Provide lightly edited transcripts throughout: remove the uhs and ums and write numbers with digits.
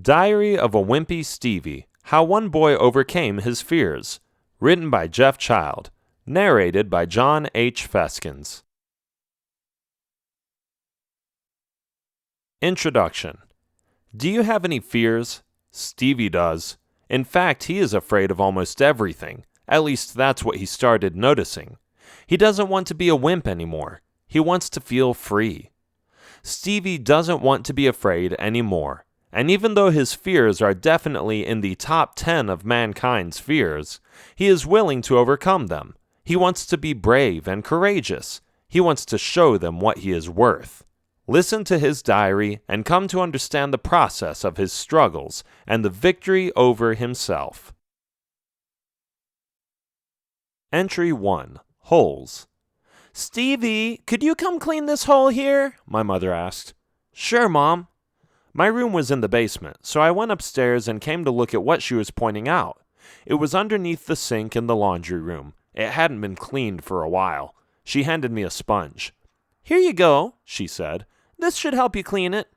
Diary of a Wimpy Stevie, How One Boy Overcame His Fears. Written by Jeff Child. Narrated by John H. Feskins. Introduction. Do you have any fears? Stevie does. In fact, he is afraid of almost everything. At least that's what he started noticing. He doesn't want to be a wimp anymore. He wants to feel free. Stevie doesn't want to be afraid anymore. And even though his fears are definitely in the top 10 of mankind's fears, he is willing to overcome them. He wants to be brave and courageous. He wants to show them what he is worth. Listen to his diary and come to understand the process of his struggles and the victory over himself. Entry 1. Holes. "Stevie, could you come clean this hole here?" my mother asked. "Sure, Mom." My room was in the basement, so I went upstairs and came to look at what she was pointing out. It was underneath the sink in the laundry room. It hadn't been cleaned for a while. She handed me a sponge. "Here you go," she said. "This should help you clean it."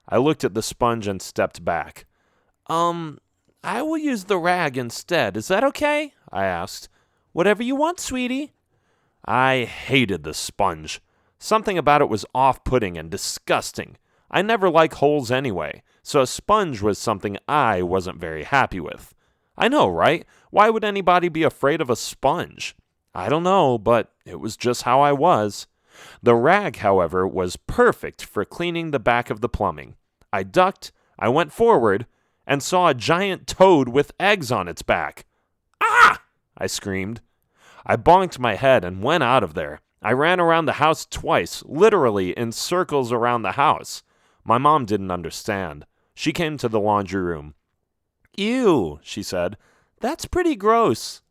I looked at the sponge and stepped back. I will use the rag instead. Is that okay?" I asked. "Whatever you want, sweetie." I hated the sponge. Something about it was off-putting and disgusting. I never like holes anyway, so a sponge was something I wasn't very happy with. I know, right? Why would anybody be afraid of a sponge? I don't know, but it was just how I was. The rag, however, was perfect for cleaning the back of the plumbing. I ducked, I went forward, and saw a giant toad with eggs on its back. "Ah!" I screamed. I bonked my head and went out of there. I ran around the house twice, literally in circles around the house. My mom didn't understand. She came to the laundry room. "Ew," she said. "That's pretty gross."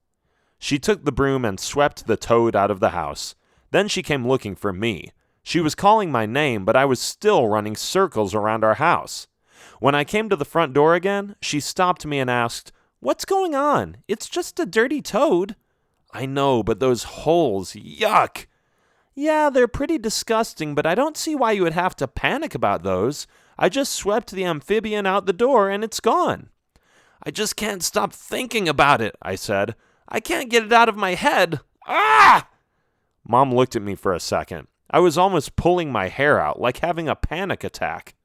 She took the broom and swept the toad out of the house. Then she came looking for me. She was calling my name, but I was still running circles around our house. When I came to the front door again, she stopped me and asked, "What's going on? It's just a dirty toad." "I know, but those holes, yuck!" "Yeah, they're pretty disgusting, but I don't see why you would have to panic about those. I just swept the amphibian out the door and it's gone." "I just can't stop thinking about it," I said. "I can't get it out of my head. Ah!" Mom looked at me for a second. I was almost pulling my hair out, like having a panic attack.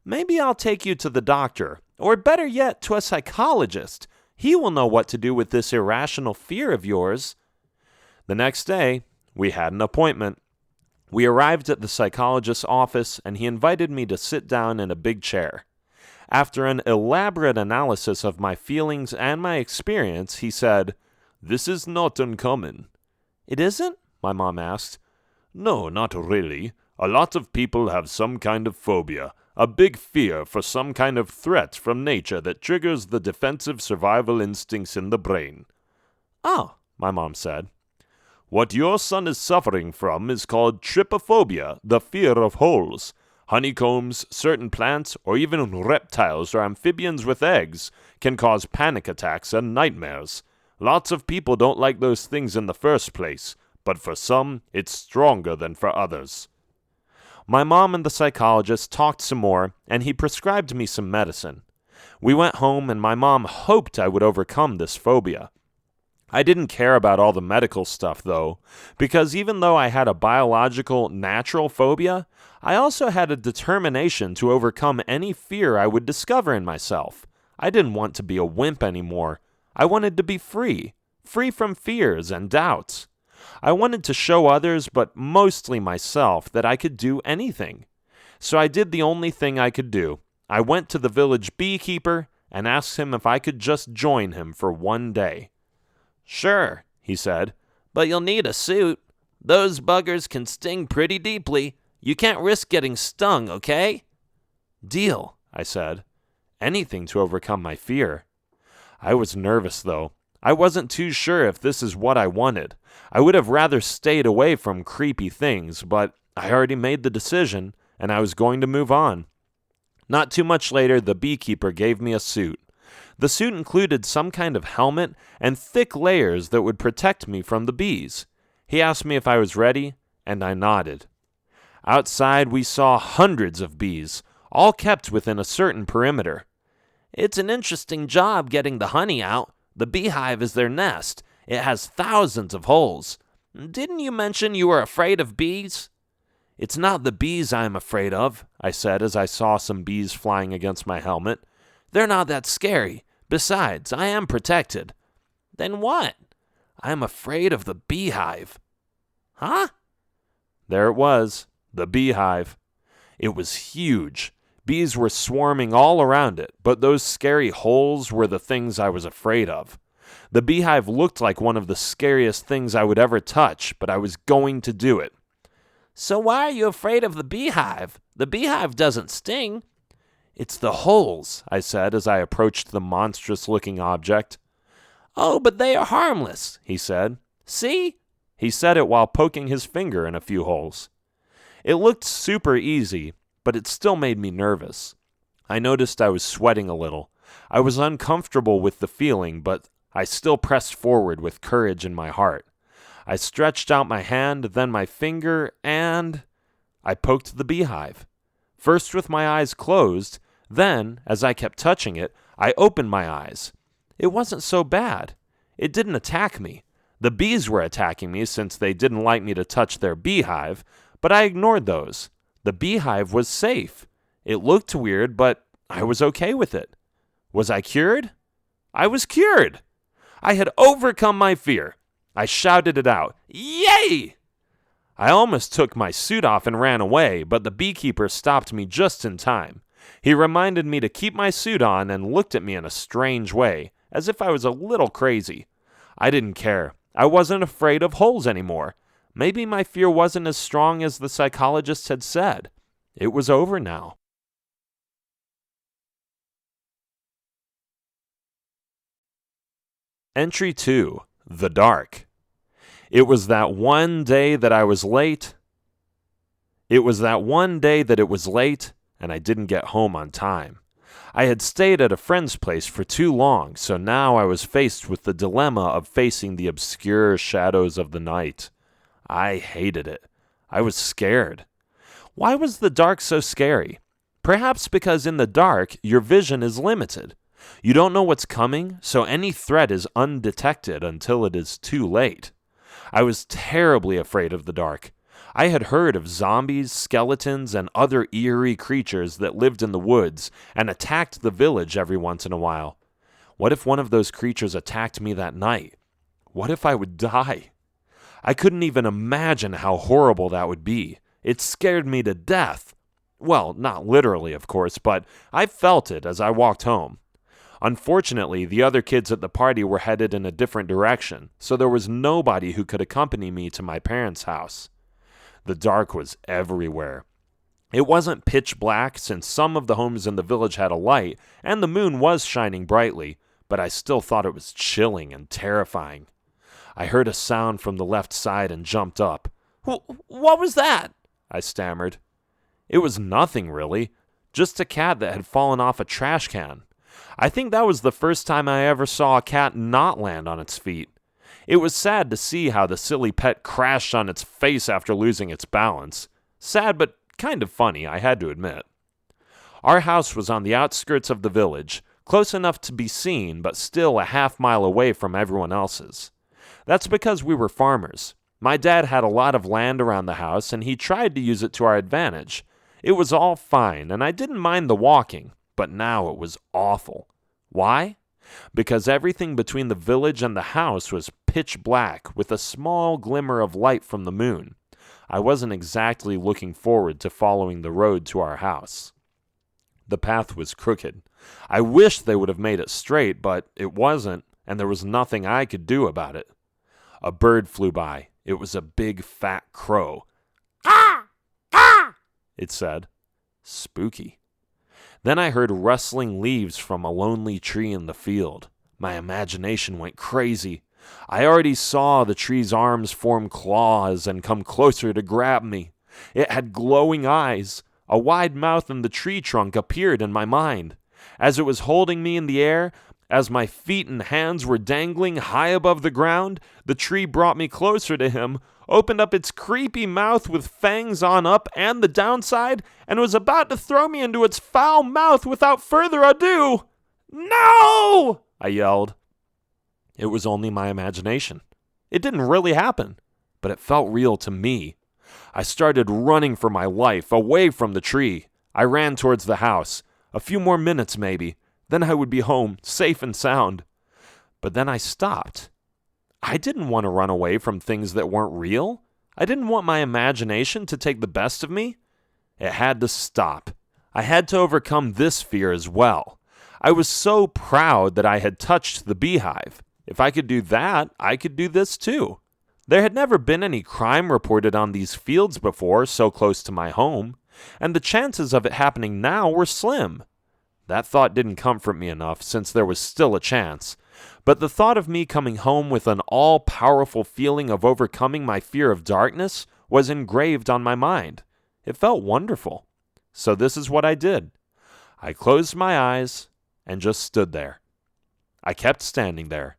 "Maybe I'll take you to the doctor, or better yet, to a psychologist. He will know what to do with this irrational fear of yours." The next day, we had an appointment. We arrived at the psychologist's office, and he invited me to sit down in a big chair. After an elaborate analysis of my feelings and my experience, he said, "This is not uncommon." "It isn't?" my mom asked. "No, not really. A lot of people have some kind of phobia, a big fear for some kind of threat from nature that triggers the defensive survival instincts in the brain." "Oh," my mom said. "What your son is suffering from is called trypophobia, the fear of holes. Honeycombs, certain plants, or even reptiles or amphibians with eggs can cause panic attacks and nightmares. Lots of people don't like those things in the first place, but for some, it's stronger than for others." My mom and the psychologist talked some more, and he prescribed me some medicine. We went home, and my mom hoped I would overcome this phobia. I didn't care about all the medical stuff, though, because even though I had a biological, natural phobia, I also had a determination to overcome any fear I would discover in myself. I didn't want to be a wimp anymore. I wanted to be free from fears and doubts. I wanted to show others, but mostly myself, that I could do anything. So I did the only thing I could do. I went to the village beekeeper and asked him if I could just join him for one day. "Sure," he said, "but you'll need a suit. Those buggers can sting pretty deeply. You can't risk getting stung, okay?" "Deal," I said. Anything to overcome my fear. I was nervous, though. I wasn't too sure if this is what I wanted. I would have rather stayed away from creepy things, but I already made the decision, and I was going to move on. Not too much later, the beekeeper gave me a suit. The suit included some kind of helmet and thick layers that would protect me from the bees. He asked me if I was ready, and I nodded. Outside, we saw hundreds of bees, all kept within a certain perimeter. It's an interesting job getting the honey out. The beehive is their nest. It has thousands of holes. Didn't you mention you were afraid of bees? It's not the bees I am afraid of, I said as I saw some bees flying against my helmet. They're not that scary. Besides, I am protected. Then what? I am afraid of the beehive. Huh? There it was, the beehive. It was huge. Bees were swarming all around it, but those scary holes were the things I was afraid of. The beehive looked like one of the scariest things I would ever touch, but I was going to do it. So why are you afraid of the beehive? The beehive doesn't sting. It's the holes, I said as I approached the monstrous-looking object. Oh, but they are harmless, he said. See? He said it while poking his finger in a few holes. It looked super easy, but it still made me nervous. I noticed I was sweating a little. I was uncomfortable with the feeling, but I still pressed forward with courage in my heart. I stretched out my hand, then my finger, and I poked the beehive. First with my eyes closed, then, as I kept touching it, I opened my eyes. It wasn't so bad. It didn't attack me. The bees were attacking me since they didn't like me to touch their beehive, but I ignored those. The beehive was safe. It looked weird, but I was okay with it. Was I cured? I was cured. I had overcome my fear. I shouted it out. Yay! I almost took my suit off and ran away, but the beekeeper stopped me just in time. He reminded me to keep my suit on and looked at me in a strange way, as if I was a little crazy. I didn't care. I wasn't afraid of holes anymore. Maybe my fear wasn't as strong as the psychologist had said. It was over now. Entry 2. The Dark. It was that one day that I was late. It was that one day that it was late, and I didn't get home on time. I had stayed at a friend's place for too long, so now I was faced with the dilemma of facing the obscure shadows of the night. I hated it. I was scared. Why was the dark so scary? Perhaps because in the dark, your vision is limited. You don't know what's coming, so any threat is undetected until it is too late. I was terribly afraid of the dark. I had heard of zombies, skeletons, and other eerie creatures that lived in the woods and attacked the village every once in a while. What if one of those creatures attacked me that night? What if I would die? I couldn't even imagine how horrible that would be. It scared me to death. Well, not literally, of course, but I felt it as I walked home. Unfortunately, the other kids at the party were headed in a different direction, so there was nobody who could accompany me to my parents' house. The dark was everywhere. It wasn't pitch black, since some of the homes in the village had a light, and the moon was shining brightly, but I still thought it was chilling and terrifying. I heard a sound from the left side and jumped up. What was that? I stammered. It was nothing, really. Just a cat that had fallen off a trash can. I think that was the first time I ever saw a cat not land on its feet. It was sad to see how the silly pet crashed on its face after losing its balance. Sad, but kind of funny, I had to admit. Our house was on the outskirts of the village, close enough to be seen, but still a half-mile away from everyone else's. That's because we were farmers. My dad had a lot of land around the house, and he tried to use it to our advantage. It was all fine, and I didn't mind the walking, but now it was awful. Why? Because everything between the village and the house was pitch black, with a small glimmer of light from the moon. I wasn't exactly looking forward to following the road to our house. The path was crooked. I wished they would have made it straight, but it wasn't, and there was nothing I could do about it. A bird flew by. It was a big, fat crow. "Ah! Ah!" it said. Spooky. Then I heard rustling leaves from a lonely tree in the field. My imagination went crazy. I already saw the tree's arms form claws and come closer to grab me. It had glowing eyes. A wide mouth in the tree trunk appeared in my mind. As it was holding me in the air, as my feet and hands were dangling high above the ground, the tree brought me closer to him, opened up its creepy mouth with fangs on up and the downside, and was about to throw me into its foul mouth without further ado. No! I yelled. It was only my imagination. It didn't really happen, but it felt real to me. I started running for my life, away from the tree. I ran towards the house. A few more minutes, maybe. Then I would be home, safe and sound. But then I stopped. I didn't want to run away from things that weren't real. I didn't want my imagination to take the best of me. It had to stop. I had to overcome this fear as well. I was so proud that I had touched the beehive. If I could do that, I could do this too. There had never been any crime reported on these fields before, so close to my home, and the chances of it happening now were slim. That thought didn't comfort me enough, since there was still a chance. But the thought of me coming home with an all-powerful feeling of overcoming my fear of darkness was engraved on my mind. It felt wonderful. So this is what I did. I closed my eyes and just stood there. I kept standing there.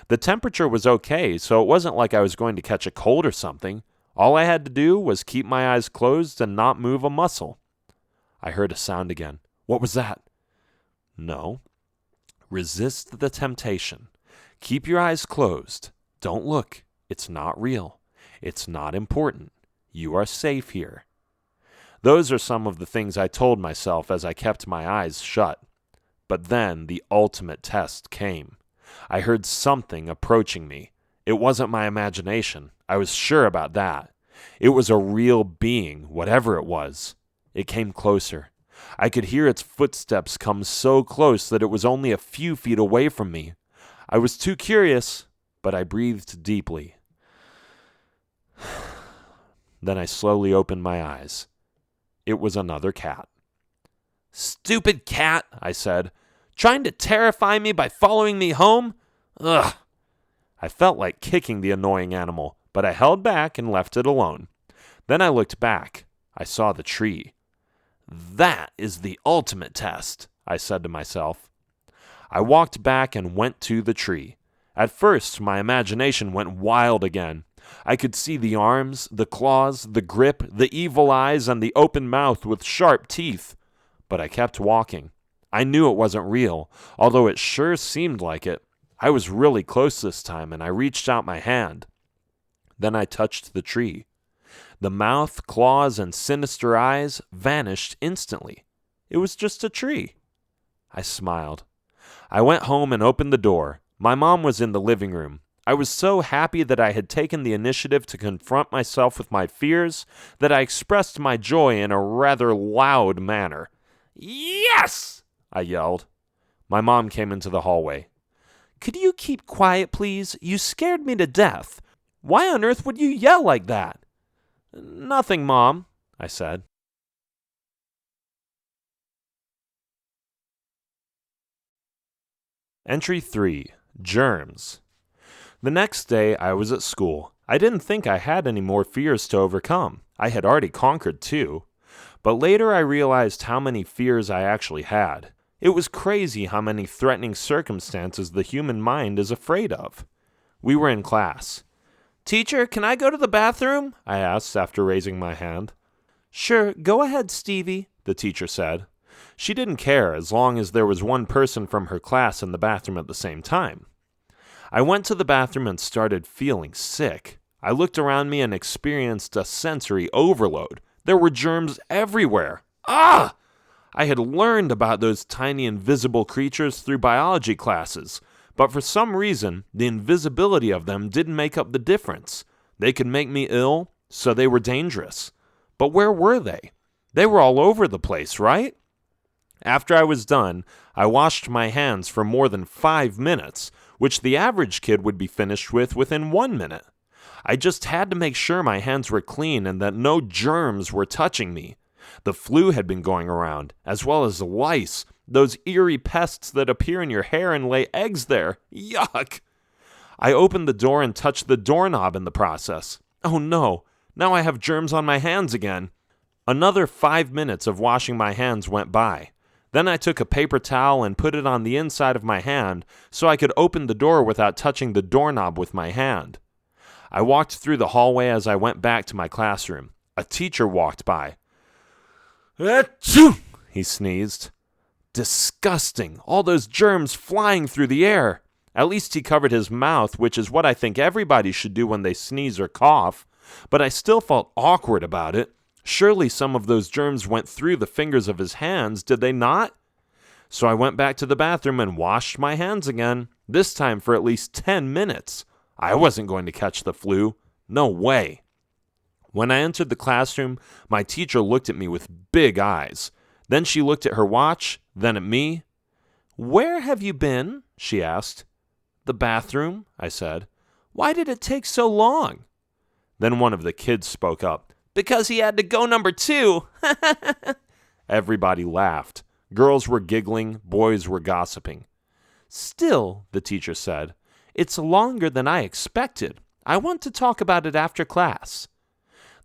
The temperature was okay, so it wasn't like I was going to catch a cold or something. All I had to do was keep my eyes closed and not move a muscle. I heard a sound again. What was that? No. Resist the temptation. Keep your eyes closed. Don't look. It's not real. It's not important. You are safe here. Those are some of the things I told myself as I kept my eyes shut. But then the ultimate test came. I heard something approaching me. It wasn't my imagination. I was sure about that. It was a real being, whatever it was. It came closer. I could hear its footsteps come so close that it was only a few feet away from me. I was too curious, but I breathed deeply. Then I slowly opened my eyes. It was another cat. "Stupid cat," I said. "Trying to terrify me by following me home? Ugh." I felt like kicking the annoying animal, but I held back and left it alone. Then I looked back. I saw the tree. "That is the ultimate test," I said to myself. I walked back and went to the tree. At first, my imagination went wild again. I could see the arms, the claws, the grip, the evil eyes, and the open mouth with sharp teeth. But I kept walking. I knew it wasn't real, although it sure seemed like it. I was really close this time, and I reached out my hand. Then I touched the tree. The mouth, claws, and sinister eyes vanished instantly. It was just a tree. I smiled. I went home and opened the door. My mom was in the living room. I was so happy that I had taken the initiative to confront myself with my fears that I expressed my joy in a rather loud manner. "Yes!" I yelled. My mom came into the hallway. "Could you keep quiet, please? You scared me to death. Why on earth would you yell like that?" "Nothing, Mom," I said. Entry 3. Germs. The next day I was at school. I didn't think I had any more fears to overcome. I had already conquered 2. But later I realized how many fears I actually had. It was crazy how many threatening circumstances the human mind is afraid of. We were in class. "Teacher, can I go to the bathroom?" I asked after raising my hand. "Sure, go ahead, Stevie," the teacher said. She didn't care as long as there was one person from her class in the bathroom at the same time. I went to the bathroom and started feeling sick. I looked around me and experienced a sensory overload. There were germs everywhere. Ah! I had learned about those tiny invisible creatures through biology classes, but for some reason, the invisibility of them didn't make up the difference. They could make me ill, so they were dangerous. But where were they? They were all over the place, right? After I was done, I washed my hands for more than 5 minutes, which the average kid would be finished with within 1 minute. I just had to make sure my hands were clean and that no germs were touching me. The flu had been going around, as well as lice, those eerie pests that appear in your hair and lay eggs there. Yuck! I opened the door and touched the doorknob in the process. Oh no, now I have germs on my hands again. Another 5 minutes of washing my hands went by. Then I took a paper towel and put it on the inside of my hand so I could open the door without touching the doorknob with my hand. I walked through the hallway as I went back to my classroom. A teacher walked by. "Achoo!" he sneezed. Disgusting. All those germs flying through the air. At least he covered his mouth, which is what I think everybody should do when they sneeze or cough. But I still felt awkward about it. Surely some of those germs went through the fingers of his hands, did they not? So I went back to the bathroom and washed my hands again, this time for at least 10 minutes. I wasn't going to catch the flu. No way. When I entered the classroom, my teacher looked at me with big eyes. Then she looked at her watch, then at me. "Where have you been?" she asked. "The bathroom," I said. "Why did it take so long?" Then one of the kids spoke up. "Because he had to go number 2. Everybody laughed. Girls were giggling, boys were gossiping. "Still," the teacher said, "it's longer than I expected. I want to talk about it after class."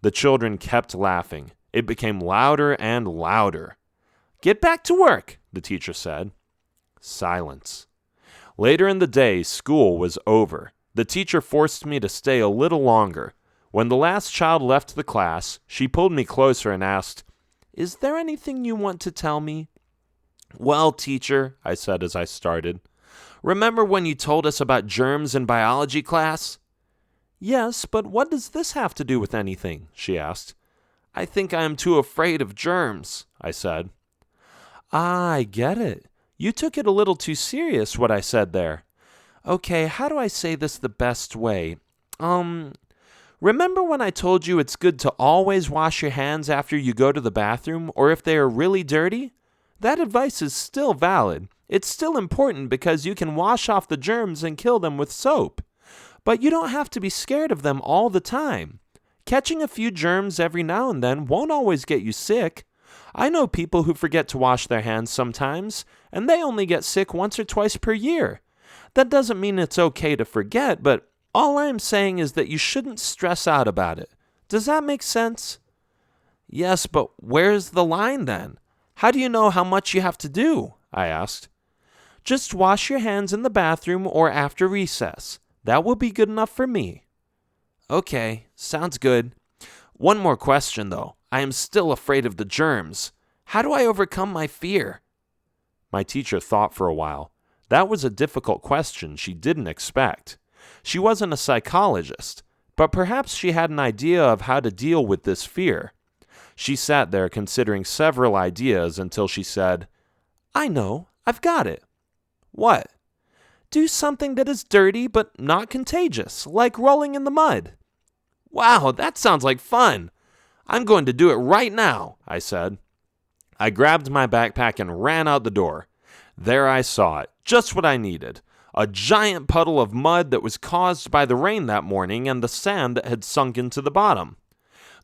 The children kept laughing. It became louder and louder. "Get back to work," the teacher said. Silence. Later in the day, school was over. The teacher forced me to stay a little longer. When the last child left the class, she pulled me closer and asked, "Is there anything you want to tell me?" "Well, teacher," I said as I started, "remember when you told us about germs in biology class?" "Yes, but what does this have to do with anything?" she asked. "I think I am too afraid of germs," I said. "Ah, I get it. You took it a little too serious, what I said there. Okay, how do I say this the best way? Remember when I told you it's good to always wash your hands after you go to the bathroom, or if they are really dirty? That advice is still valid. It's still important because you can wash off the germs and kill them with soap. But you don't have to be scared of them all the time. Catching a few germs every now and then won't always get you sick. I know people who forget to wash their hands sometimes, and they only get sick once or twice per year. That doesn't mean it's okay to forget, but all I'm saying is that you shouldn't stress out about it. Does that make sense?" "Yes, but where's the line then? How do you know how much you have to do?" I asked. "Just wash your hands in the bathroom or after recess. That will be good enough for me." "Okay, sounds good. One more question, though. I am still afraid of the germs. How do I overcome my fear?" My teacher thought for a while. That was a difficult question she didn't expect. She wasn't a psychologist, but perhaps she had an idea of how to deal with this fear. She sat there considering several ideas until she said, "I know, I've got it." "What?" "Do something that is dirty but not contagious, like rolling in the mud." "Wow, that sounds like fun. I'm going to do it right now," I said. I grabbed my backpack and ran out the door. There I saw it, just what I needed. A giant puddle of mud that was caused by the rain that morning and the sand that had sunk into the bottom.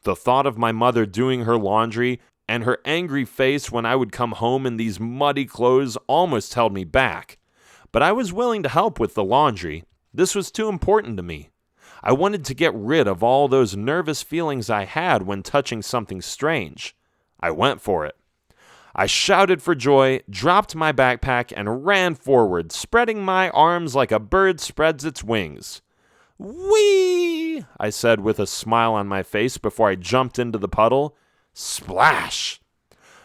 The thought of my mother doing her laundry and her angry face when I would come home in these muddy clothes almost held me back. But I was willing to help with the laundry. This was too important to me. I wanted to get rid of all those nervous feelings I had when touching something strange. I went for it. I shouted for joy, dropped my backpack, and ran forward, spreading my arms like a bird spreads its wings. "Whee!" I said with a smile on my face before I jumped into the puddle. Splash!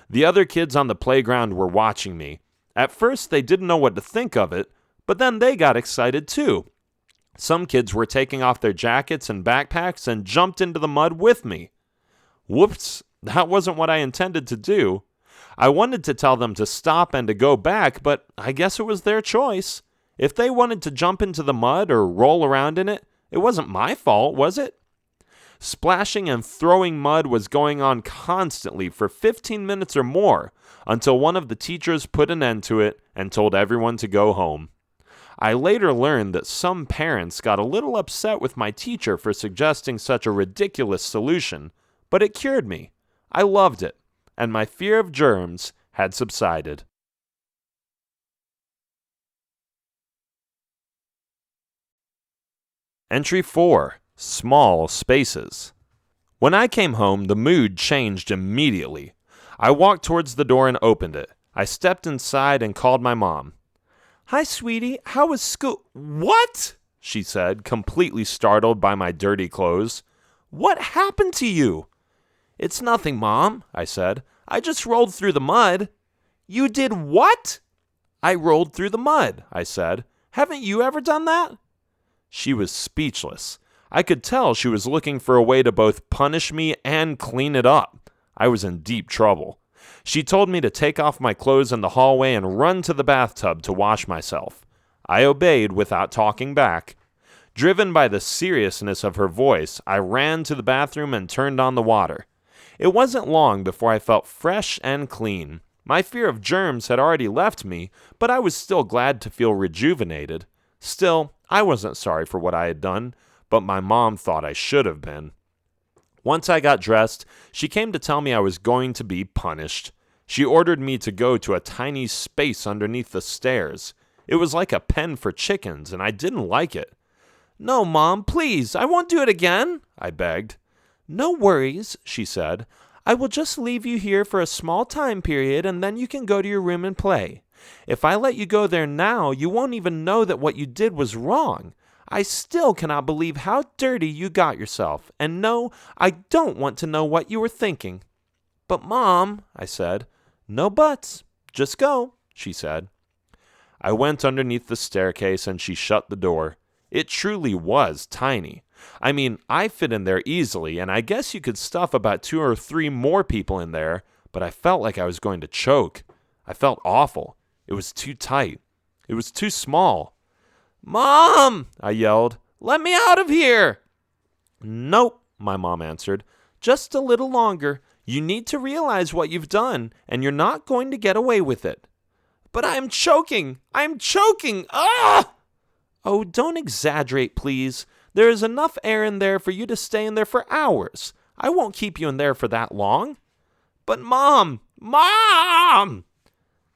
The other kids on the playground were watching me. At first, they didn't know what to think of it, but then they got excited too. Some kids were taking off their jackets and backpacks and jumped into the mud with me. Whoops, that wasn't what I intended to do. I wanted to tell them to stop and to go back, but I guess it was their choice. If they wanted to jump into the mud or roll around in it, it wasn't my fault, was it? Splashing and throwing mud was going on constantly for 15 minutes or more until one of the teachers put an end to it and told everyone to go home. I later learned that some parents got a little upset with my teacher for suggesting such a ridiculous solution, but it cured me. I loved it, and my fear of germs had subsided. Entry 4. Small Spaces. When I came home, the mood changed immediately. I walked towards the door and opened it. I stepped inside and called my mom. "Hi, sweetie. How was school?" "What?" she said, completely startled by my dirty clothes. "What happened to you?" "It's nothing, Mom," I said. "I just rolled through the mud." You did what? I rolled through the mud, I said. Haven't you ever done that? She was speechless. I could tell she was looking for a way to both punish me and clean it up. I was in deep trouble. She told me to take off my clothes in the hallway and run to the bathtub to wash myself. I obeyed without talking back. Driven by the seriousness of her voice, I ran to the bathroom and turned on the water. It wasn't long before I felt fresh and clean. My fear of germs had already left me, but I was still glad to feel rejuvenated. Still, I wasn't sorry for what I had done, but my mom thought I should have been. Once I got dressed, she came to tell me I was going to be punished. She ordered me to go to a tiny space underneath the stairs. It was like a pen for chickens, and I didn't like it. No, Mom, please, I won't do it again, I begged. No worries, she said. I will just leave you here for a small time period, and then you can go to your room and play. If I let you go there now, you won't even know that what you did was wrong. I still cannot believe how dirty you got yourself, and no, I don't want to know what you were thinking. But Mom, I said. No buts. Just go, she said. I went underneath the staircase and she shut the door. It truly was tiny. I mean, I fit in there easily, and I guess you could stuff about 2 or 3 more people in there, but I felt like I was going to choke. I felt awful. It was too tight. It was too small. Mom, I yelled, let me out of here. Nope, my mom answered. Just a little longer. You need to realize what you've done, and you're not going to get away with it. But I'm choking. I'm choking. Ah! Oh, don't exaggerate, please. There is enough air in there for you to stay in there for hours. I won't keep you in there for that long. But Mom! Mom!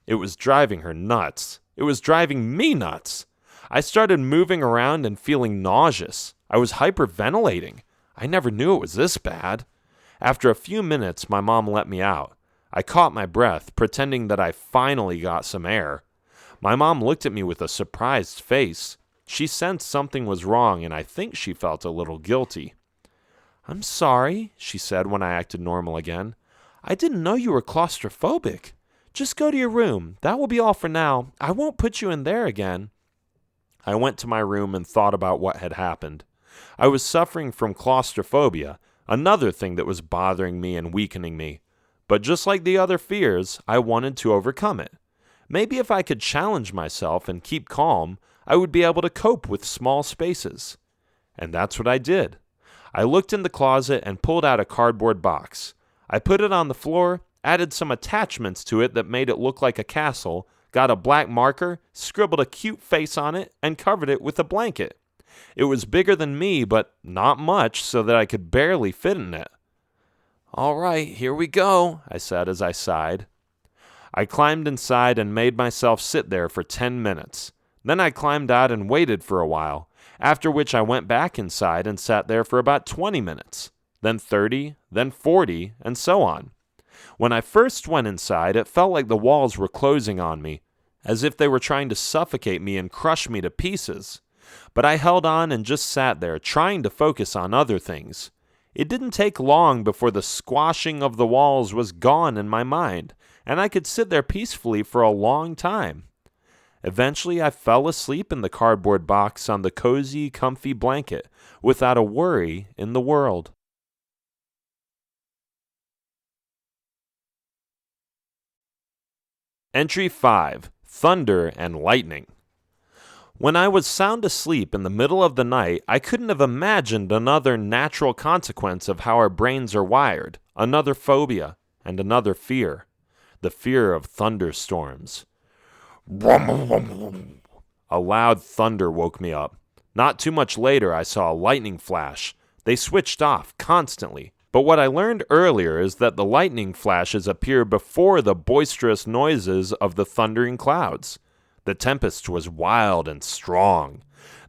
It was driving her nuts. It was driving me nuts. I started moving around and feeling nauseous. I was hyperventilating. I never knew it was this bad. After a few minutes, my mom let me out. I caught my breath, pretending that I finally got some air. My mom looked at me with a surprised face. She sensed something was wrong, and I think she felt a little guilty. I'm sorry, she said when I acted normal again. I didn't know you were claustrophobic. Just go to your room. That will be all for now. I won't put you in there again. I went to my room and thought about what had happened. I was suffering from claustrophobia, another thing that was bothering me and weakening me. But just like the other fears, I wanted to overcome it. Maybe if I could challenge myself and keep calm, I would be able to cope with small spaces. And that's what I did. I looked in the closet and pulled out a cardboard box. I put it on the floor, added some attachments to it that made it look like a castle, got a black marker, scribbled a cute face on it, and covered it with a blanket. It was bigger than me, but not much, so that I could barely fit in it. All right, here we go, I said as I sighed. I climbed inside and made myself sit there for 10 minutes. Then I climbed out and waited for a while, after which I went back inside and sat there for about 20 minutes, then 30, then 40, and so on. When I first went inside, it felt like the walls were closing on me, as if they were trying to suffocate me and crush me to pieces. But I held on and just sat there, trying to focus on other things. It didn't take long before the squashing of the walls was gone in my mind, and I could sit there peacefully for a long time. Eventually, I fell asleep in the cardboard box on the cozy, comfy blanket, without a worry in the world. Entry 5. Thunder and Lightning. When I was sound asleep in the middle of the night, I couldn't have imagined another natural consequence of how our brains are wired, another phobia, and another fear. The fear of thunderstorms. A loud thunder woke me up. Not too much later, I saw a lightning flash. They switched off constantly. But what I learned earlier is that the lightning flashes appear before the boisterous noises of the thundering clouds. The tempest was wild and strong.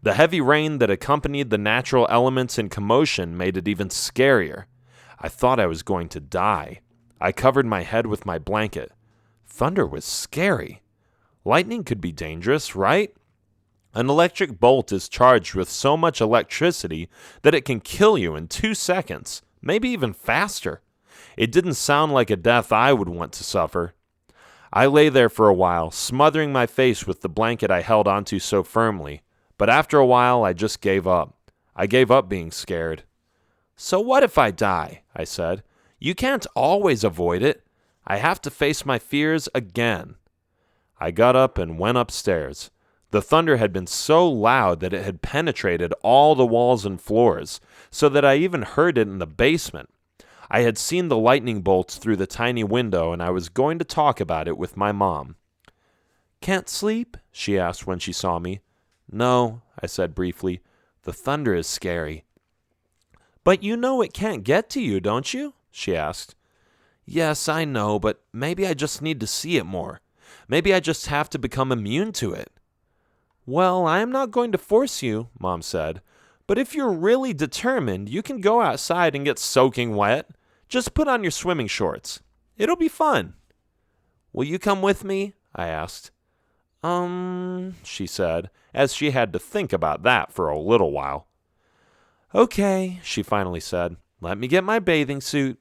The heavy rain that accompanied the natural elements in commotion made it even scarier. I thought I was going to die. I covered my head with my blanket. Thunder was scary. Lightning could be dangerous, right? An electric bolt is charged with so much electricity that it can kill you in 2 seconds, maybe even faster. It didn't sound like a death I would want to suffer. I lay there for a while, smothering my face with the blanket I held onto so firmly, but after a while I just gave up. I gave up being scared. "So what if I die?" I said. "You can't always avoid it. I have to face my fears again." I got up and went upstairs. The thunder had been so loud that it had penetrated all the walls and floors, so that I even heard it in the basement. I had seen the lightning bolts through the tiny window, and I was going to talk about it with my mom. "Can't sleep?" she asked when she saw me. "No," I said briefly. "The thunder is scary." "But you know it can't get to you, don't you?" she asked. "Yes, I know, but maybe I just need to see it more. Maybe I just have to become immune to it." "Well, I am not going to force you," Mom said. "But if you're really determined, you can go outside and get soaking wet. Just put on your swimming shorts. It'll be fun." "Will you come with me?" I asked. She said, as she had to think about that for a little while. "Okay," she finally said. "Let me get my bathing suit."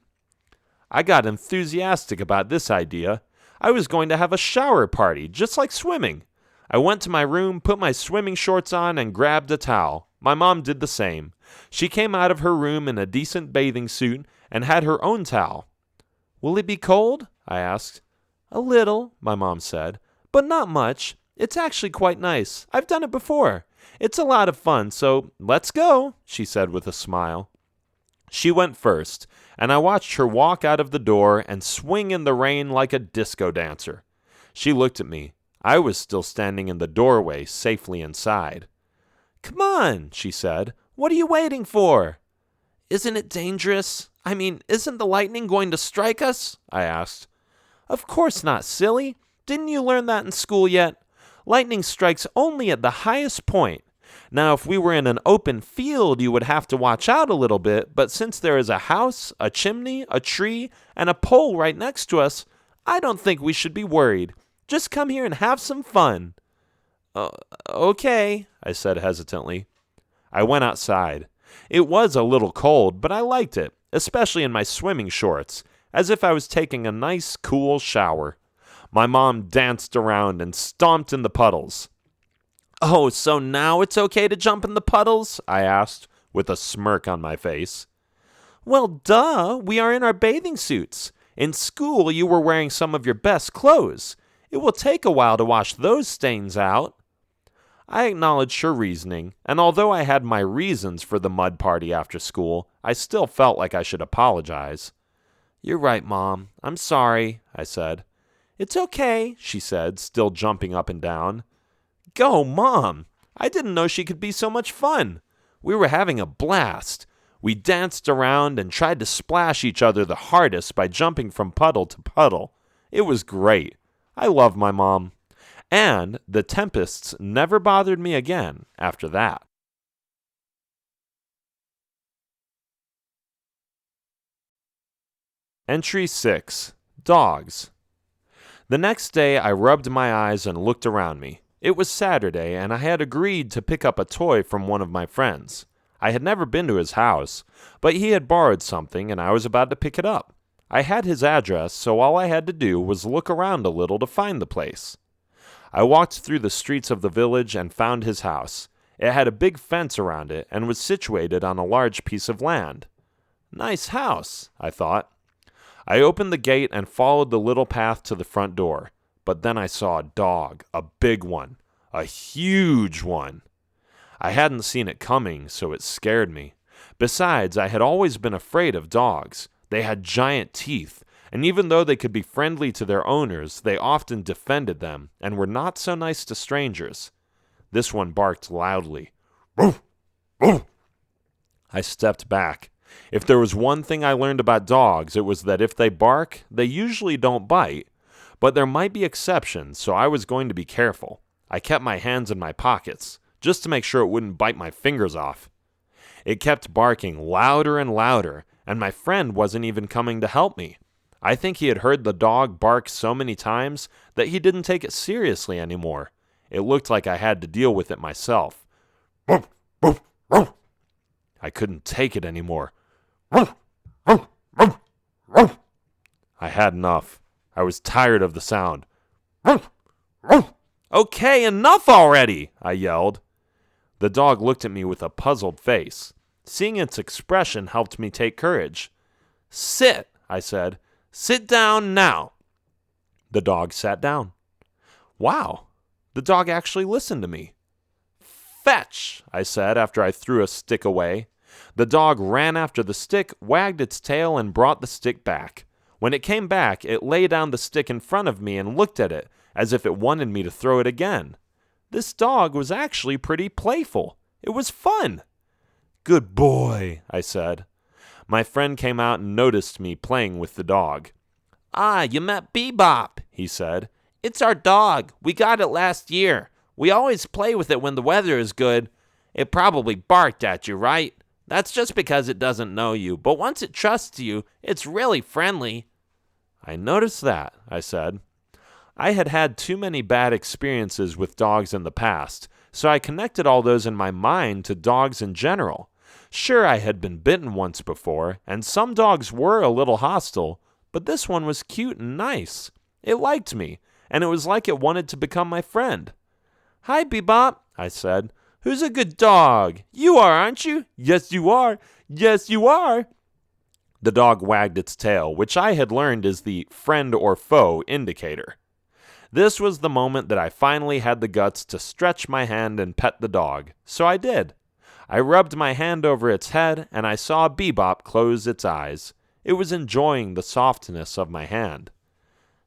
I got enthusiastic about this idea. I was going to have a shower party, just like swimming. I went to my room, put my swimming shorts on, and grabbed a towel. My mom did the same. She came out of her room in a decent bathing suit and had her own towel. "Will it be cold?" I asked. "A little," my mom said, "but not much. It's actually quite nice. I've done it before. It's a lot of fun, so let's go," she said with a smile. She went first, and I watched her walk out of the door and swing in the rain like a disco dancer. She looked at me. I was still standing in the doorway, safely inside. "Come on," she said. "What are you waiting for?" "Isn't it dangerous? Isn't the lightning going to strike us?" I asked. "Of course not, silly. Didn't you learn that in school yet? Lightning strikes only at the highest point. Now, if we were in an open field, you would have to watch out a little bit, but since there is a house, a chimney, a tree, and a pole right next to us, I don't think we should be worried. Just come here and have some fun." "Okay," I said hesitantly. I went outside. It was a little cold, but I liked it, especially in my swimming shorts, as if I was taking a nice, cool shower. My mom danced around and stomped in the puddles. "Oh, so now it's okay to jump in the puddles?" I asked, with a smirk on my face. "Well, duh, we are in our bathing suits. In school, you were wearing some of your best clothes. It will take a while to wash those stains out." I acknowledged her reasoning, and although I had my reasons for the mud party after school, I still felt like I should apologize. "You're right, Mom. I'm sorry," I said. "It's okay," she said, still jumping up and down. Go, Mom! I didn't know she could be so much fun. We were having a blast. We danced around and tried to splash each other the hardest by jumping from puddle to puddle. It was great. I love my mom. And the tempests never bothered me again after that. Entry 6. Dogs. The next day I rubbed my eyes and looked around me. It was Saturday, and I had agreed to pick up a toy from one of my friends. I had never been to his house, but he had borrowed something, and I was about to pick it up. I had his address, so all I had to do was look around a little to find the place. I walked through the streets of the village and found his house. It had a big fence around it and was situated on a large piece of land. Nice house, I thought. I opened the gate and followed the little path to the front door. But then I saw a dog, a big one, a huge one. I hadn't seen it coming, so it scared me. Besides, I had always been afraid of dogs. They had giant teeth, and even though they could be friendly to their owners, they often defended them and were not so nice to strangers. This one barked loudly. "Woof! Woof!" I stepped back. If there was one thing I learned about dogs, it was that if they bark, they usually don't bite. But there might be exceptions, so I was going to be careful. I kept my hands in my pockets, just to make sure it wouldn't bite my fingers off. It kept barking louder and louder, and my friend wasn't even coming to help me. I think he had heard the dog bark so many times that he didn't take it seriously anymore. It looked like I had to deal with it myself. "Woof, woof, woof." I couldn't take it anymore. "Woof, woof, woof, woof." I had enough. I was tired of the sound. Okay, enough already, I yelled. The dog looked at me with a puzzled face. Seeing its expression helped me take courage. Sit, I said. Sit down now. The dog sat down. Wow, the dog actually listened to me. Fetch, I said after I threw a stick away. The dog ran after the stick, wagged its tail, and brought the stick back. When it came back, it lay down the stick in front of me and looked at it as if it wanted me to throw it again. This dog was actually pretty playful. It was fun. Good boy, I said. My friend came out and noticed me playing with the dog. Ah, you met Bebop, he said. It's our dog. We got it last year. We always play with it when the weather is good. It probably barked at you, right? That's just because it doesn't know you, but once it trusts you, it's really friendly. I noticed that, I said. I had had too many bad experiences with dogs in the past, so I connected all those in my mind to dogs in general. Sure, I had been bitten once before, and some dogs were a little hostile, but this one was cute and nice. It liked me, and it was like it wanted to become my friend. Hi, Bebop, I said. Who's a good dog? You are, aren't you? Yes, you are. Yes, you are. The dog wagged its tail, which I had learned is the friend or foe indicator. This was the moment that I finally had the guts to stretch my hand and pet the dog, so I did. I rubbed my hand over its head, and I saw Bebop close its eyes. It was enjoying the softness of my hand.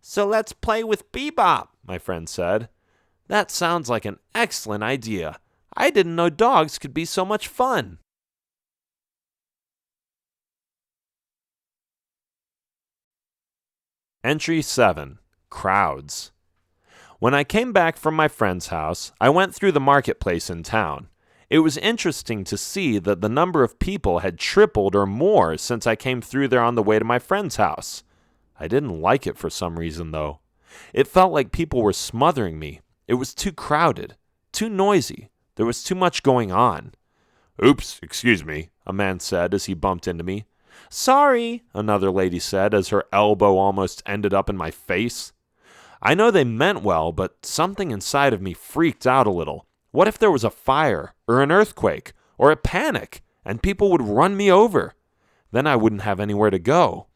So let's play with Bebop, my friend said. That sounds like an excellent idea. I didn't know dogs could be so much fun. Entry 7. Crowds. When I came back from my friend's house, I went through the marketplace in town. It was interesting to see that the number of people had tripled or more since I came through there on the way to my friend's house. I didn't like it for some reason, though. It felt like people were smothering me. It was too crowded, too noisy. There was too much going on. Oops, excuse me, a man said as he bumped into me. Sorry, another lady said as her elbow almost ended up in my face. I know they meant well, but something inside of me freaked out a little. What if there was a fire, or an earthquake, or a panic, and people would run me over? Then I wouldn't have anywhere to go.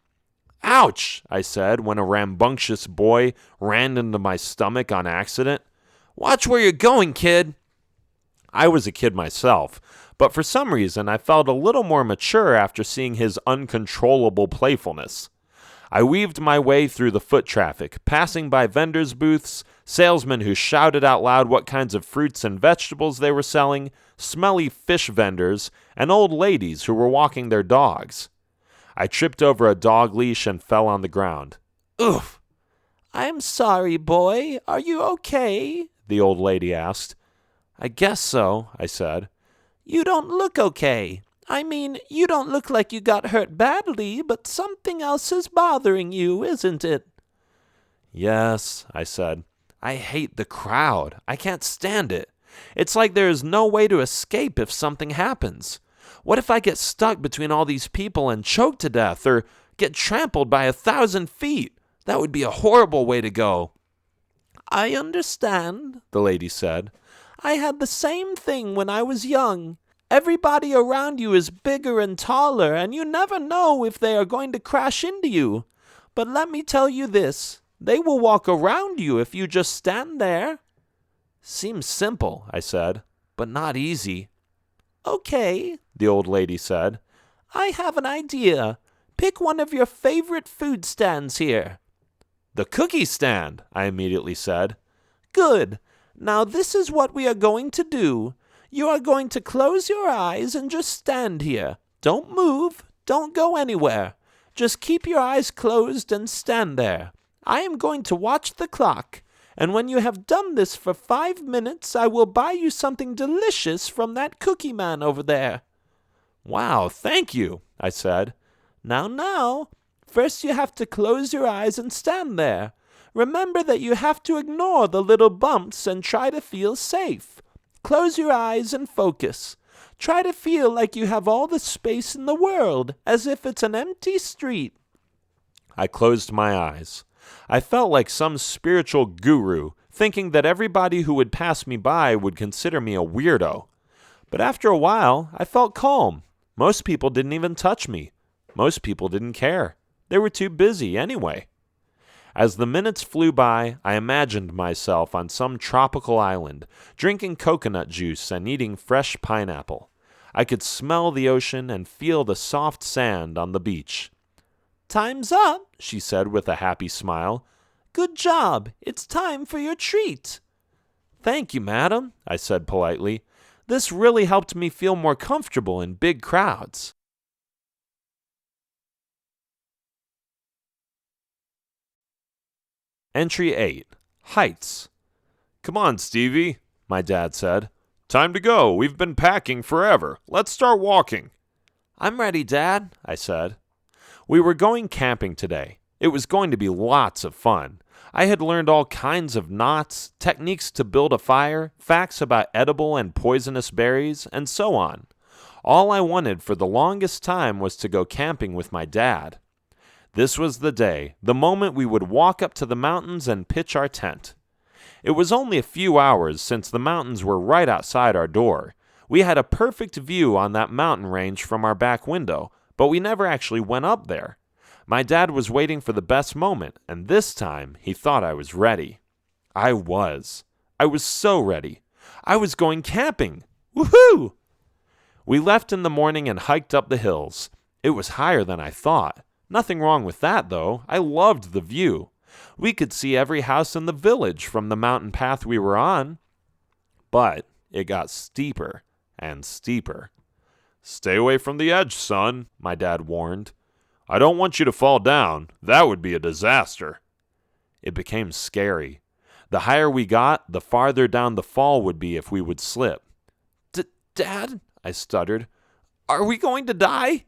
Ouch, I said when a rambunctious boy ran into my stomach on accident. Watch where you're going, kid. I was a kid myself, but for some reason I felt a little more mature after seeing his uncontrollable playfulness. I weaved my way through the foot traffic, passing by vendors' booths, salesmen who shouted out loud what kinds of fruits and vegetables they were selling, smelly fish vendors, and old ladies who were walking their dogs. I tripped over a dog leash and fell on the ground. Oof! I'm sorry, boy. Are you okay? The old lady asked. I guess so, I said. You don't look okay. I mean, you don't look like you got hurt badly, but something else is bothering you, isn't it? Yes, I said. I hate the crowd. I can't stand it. It's like there is no way to escape if something happens. What if I get stuck between all these people and choke to death, or get trampled by 1,000 feet? That would be a horrible way to go. I understand, the lady said. I had the same thing when I was young. Everybody around you is bigger and taller, and you never know if they are going to crash into you. But let me tell you this, they will walk around you if you just stand there. Seems simple, I said, but not easy. Okay, the old lady said. I have an idea. Pick one of your favorite food stands here. The cookie stand, I immediately said. Good. Now this is what we are going to do. You are going to close your eyes and just stand here. Don't move. Don't go anywhere. Just keep your eyes closed and stand there. I am going to watch the clock, and when you have done this for 5 minutes, I will buy you something delicious from that cookie man over there. Wow, thank you, I said. Now, first you have to close your eyes and stand there. Remember that you have to ignore the little bumps and try to feel safe. Close your eyes and focus. Try to feel like you have all the space in the world, as if it's an empty street. I closed my eyes. I felt like some spiritual guru, thinking that everybody who would pass me by would consider me a weirdo. But after a while, I felt calm. Most people didn't even touch me. Most people didn't care. They were too busy anyway. As the minutes flew by, I imagined myself on some tropical island, drinking coconut juice and eating fresh pineapple. I could smell the ocean and feel the soft sand on the beach. "Time's up," she said with a happy smile. "Good job. It's time for your treat." "Thank you, madam," I said politely. This really helped me feel more comfortable in big crowds. Entry 8. Heights. "Come on, Stevie," my dad said. "Time to go. We've been packing forever. Let's start walking." "I'm ready, Dad," I said. We were going camping today. It was going to be lots of fun. I had learned all kinds of knots, techniques to build a fire, facts about edible and poisonous berries, and so on. All I wanted for the longest time was to go camping with my dad. This was the day, the moment we would walk up to the mountains and pitch our tent. It was only a few hours since the mountains were right outside our door. We had a perfect view on that mountain range from our back window, but we never actually went up there. My dad was waiting for the best moment, and this time he thought I was ready. I was. I was so ready. I was going camping. Woohoo! We left in the morning and hiked up the hills. It was higher than I thought. Nothing wrong with that, though. I loved the view. We could see every house in the village from the mountain path we were on. But it got steeper and steeper. "Stay away from the edge, son," my dad warned. "I don't want you to fall down. That would be a disaster." It became scary. The higher we got, the farther down the fall would be if we would slip. "Dad," I stuttered, "are we going to die?"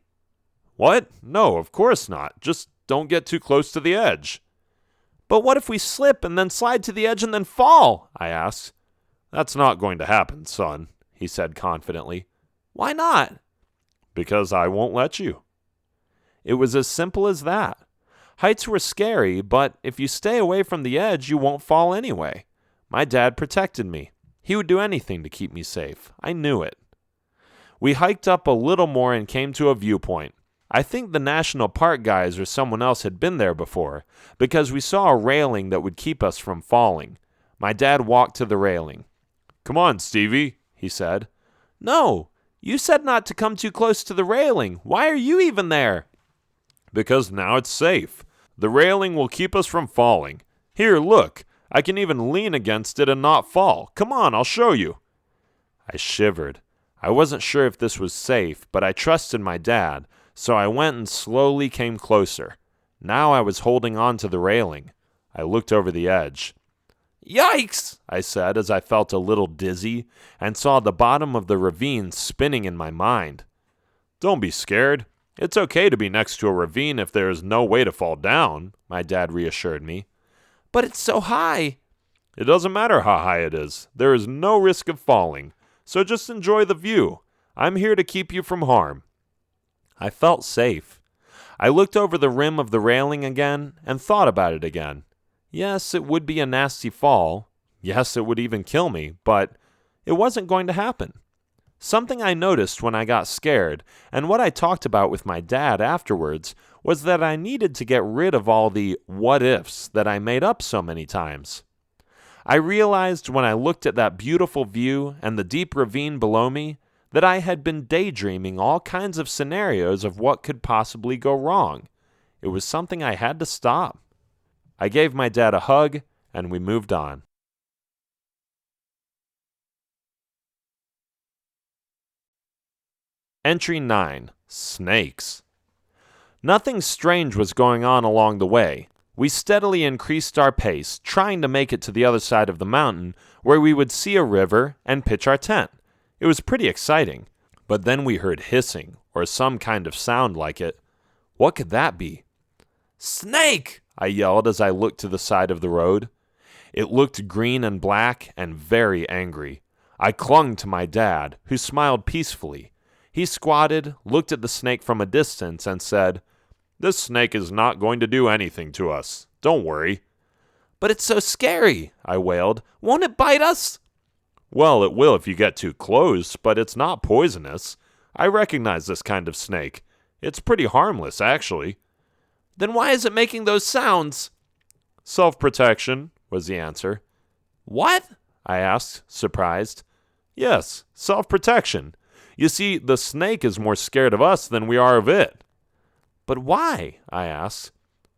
"What? No, of course not. Just don't get too close to the edge." "But what if we slip and then slide to the edge and then fall?" I asked. "That's not going to happen, son," he said confidently. "Why not?" "Because I won't let you." It was as simple as that. Heights were scary, but if you stay away from the edge, you won't fall anyway. My dad protected me. He would do anything to keep me safe. I knew it. We hiked up a little more and came to a viewpoint. I think the national park guys or someone else had been there before, because we saw a railing that would keep us from falling. My dad walked to the railing. "Come on, Stevie," he said. "No, you said not to come too close to the railing. Why are you even there?" "Because now it's safe. The railing will keep us from falling. Here, look. I can even lean against it and not fall. Come on, I'll show you." I shivered. I wasn't sure if this was safe, but I trusted my dad, so I went and slowly came closer. Now I was holding on to the railing. I looked over the edge. "Yikes!" I said as I felt a little dizzy and saw the bottom of the ravine spinning in my mind. "Don't be scared. It's okay to be next to a ravine if there is no way to fall down," my dad reassured me. "But it's so high." "It doesn't matter how high it is. There is no risk of falling. So just enjoy the view. I'm here to keep you from harm." I felt safe. I looked over the rim of the railing again and thought about it again. Yes, it would be a nasty fall. Yes, it would even kill me, but it wasn't going to happen. Something I noticed when I got scared, and what I talked about with my dad afterwards, was that I needed to get rid of all the what-ifs that I made up so many times. I realized when I looked at that beautiful view and the deep ravine below me that I had been daydreaming all kinds of scenarios of what could possibly go wrong. It was something I had to stop. I gave my dad a hug, and we moved on. Entry 9. Snakes. Nothing strange was going on along the way. We steadily increased our pace, trying to make it to the other side of the mountain, where we would see a river and pitch our tent. It was pretty exciting. But then we heard hissing, or some kind of sound like it. What could that be? "Snake!" I yelled as I looked to the side of the road. It looked green and black and very angry. I clung to my dad, who smiled peacefully. He squatted, looked at the snake from a distance, and said, "This snake is not going to do anything to us. Don't worry." "But it's so scary," I wailed. "Won't it bite us?" "Well, it will if you get too close, but it's not poisonous. I recognize this kind of snake. It's pretty harmless, actually." "Then why is it making those sounds?" "Self-protection," was the answer. "What?" I asked, surprised. "Yes, self-protection. You see, the snake is more scared of us than we are of it." "But why?" I asked.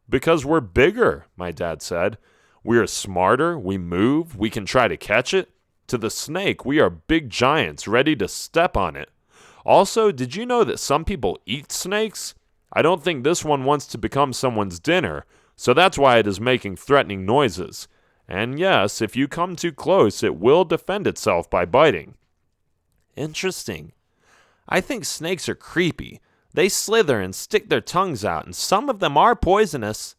"Because we're bigger," my dad said. "We are smarter, we move, we can try to catch it. To the snake, we are big giants ready to step on it. Also, did you know that some people eat snakes? I don't think this one wants to become someone's dinner, so that's why it is making threatening noises. And yes, if you come too close, it will defend itself by biting." "Interesting. I think snakes are creepy. They slither and stick their tongues out, and some of them are poisonous."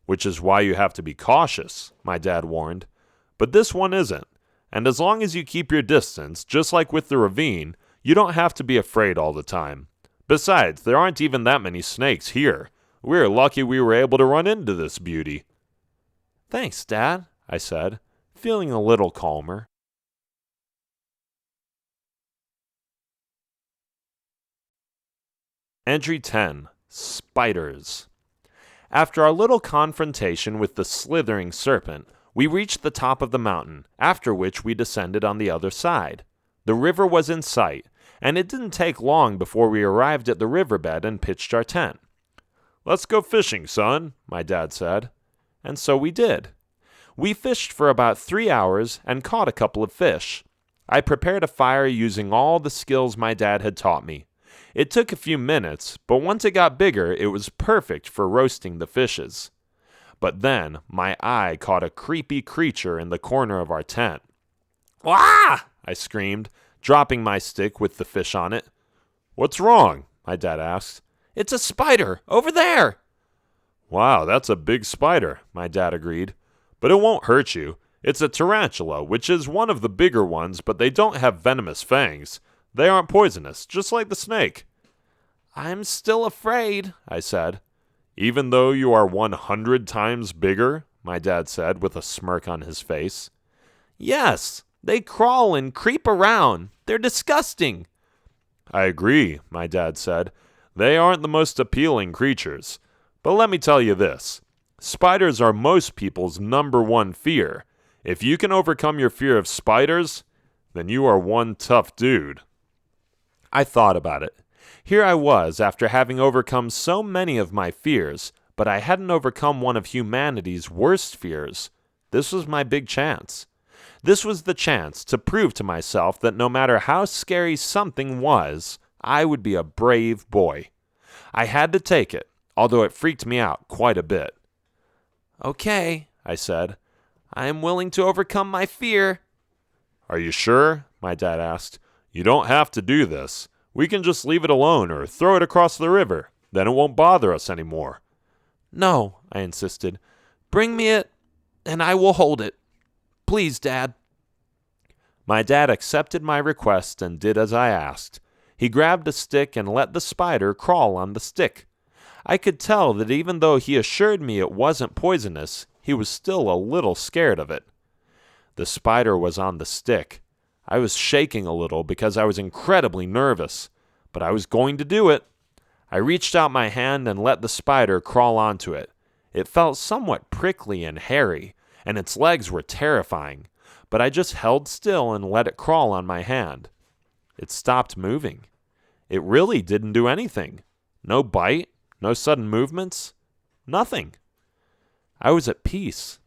"Which is why you have to be cautious," my dad warned. "But this one isn't. And as long as you keep your distance, just like with the ravine, you don't have to be afraid all the time. Besides, there aren't even that many snakes here. We're lucky we were able to run into this beauty." "Thanks, Dad," I said, feeling a little calmer. Entry 10. Spiders. After our little confrontation with the slithering serpent, we reached the top of the mountain, after which we descended on the other side. The river was in sight, and it didn't take long before we arrived at the riverbed and pitched our tent. "Let's go fishing, son," my dad said. And so we did. We fished for about 3 hours and caught a couple of fish. I prepared a fire using all the skills my dad had taught me. It took a few minutes, but once it got bigger, it was perfect for roasting the fishes. But then my eye caught a creepy creature in the corner of our tent. "Wah!" I screamed, dropping my stick with the fish on it. "What's wrong?" my dad asked. "It's a spider, over there." "Wow, that's a big spider," my dad agreed. "But it won't hurt you. It's a tarantula, which is one of the bigger ones, but they don't have venomous fangs. They aren't poisonous, just like the snake." "I'm still afraid," I said. "Even though you are 100 times bigger?" my dad said with a smirk on his face. "Yes, they crawl and creep around. They're disgusting." "I agree," my dad said. "They aren't the most appealing creatures. But let me tell you this. Spiders are most people's #1 fear. If you can overcome your fear of spiders, then you are one tough dude." I thought about it. Here I was, after having overcome so many of my fears, but I hadn't overcome one of humanity's worst fears. This was my big chance. This was the chance to prove to myself that no matter how scary something was, I would be a brave boy. I had to take it, although it freaked me out quite a bit. "Okay," I said. "I am willing to overcome my fear." "Are you sure?" my dad asked. "You don't have to do this. We can just leave it alone or throw it across the river. Then it won't bother us anymore." "No," I insisted. "Bring me it, and I will hold it. Please, Dad." My dad accepted my request and did as I asked. He grabbed a stick and let the spider crawl on the stick. I could tell that even though he assured me it wasn't poisonous, he was still a little scared of it. The spider was on the stick. I was shaking a little because I was incredibly nervous, but I was going to do it. I reached out my hand and let the spider crawl onto it. It felt somewhat prickly and hairy, and its legs were terrifying, but I just held still and let it crawl on my hand. It stopped moving. It really didn't do anything. No bite, no sudden movements, nothing. I was at peace.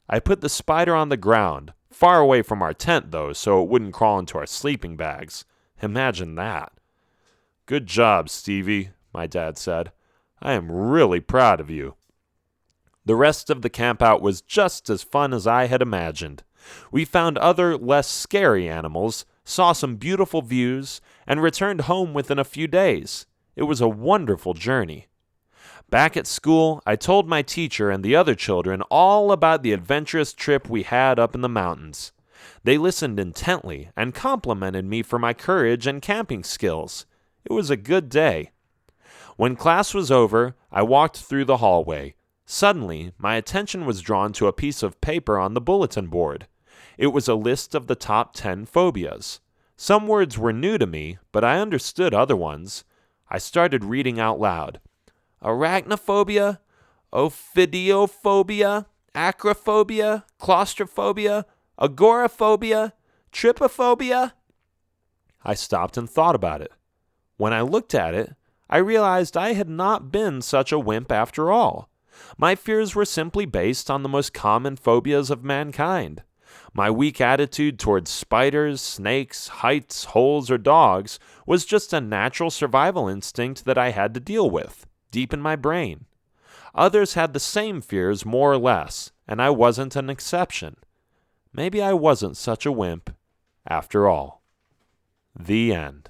I put the spider on the ground, far away from our tent, though, so it wouldn't crawl into our sleeping bags. Imagine that. "Good job, Stevie," my dad said. "I am really proud of you." The rest of the campout was just as fun as I had imagined. We found other, less scary animals, saw some beautiful views, and returned home within a few days. It was a wonderful journey. Back at school, I told my teacher and the other children all about the adventurous trip we had up in the mountains. They listened intently and complimented me for my courage and camping skills. It was a good day. When class was over, I walked through the hallway. Suddenly, my attention was drawn to a piece of paper on the bulletin board. It was a list of the top 10 phobias. Some words were new to me, but I understood other ones. I started reading out loud. Arachnophobia, ophidiophobia, acrophobia, claustrophobia, agoraphobia, trypophobia. I stopped and thought about it. When I looked at it, I realized I had not been such a wimp after all. My fears were simply based on the most common phobias of mankind. My weak attitude towards spiders, snakes, heights, holes, or dogs was just a natural survival instinct that I had to deal with, deep in my brain. Others had the same fears more or less, and I wasn't an exception. Maybe I wasn't such a wimp after all. The end.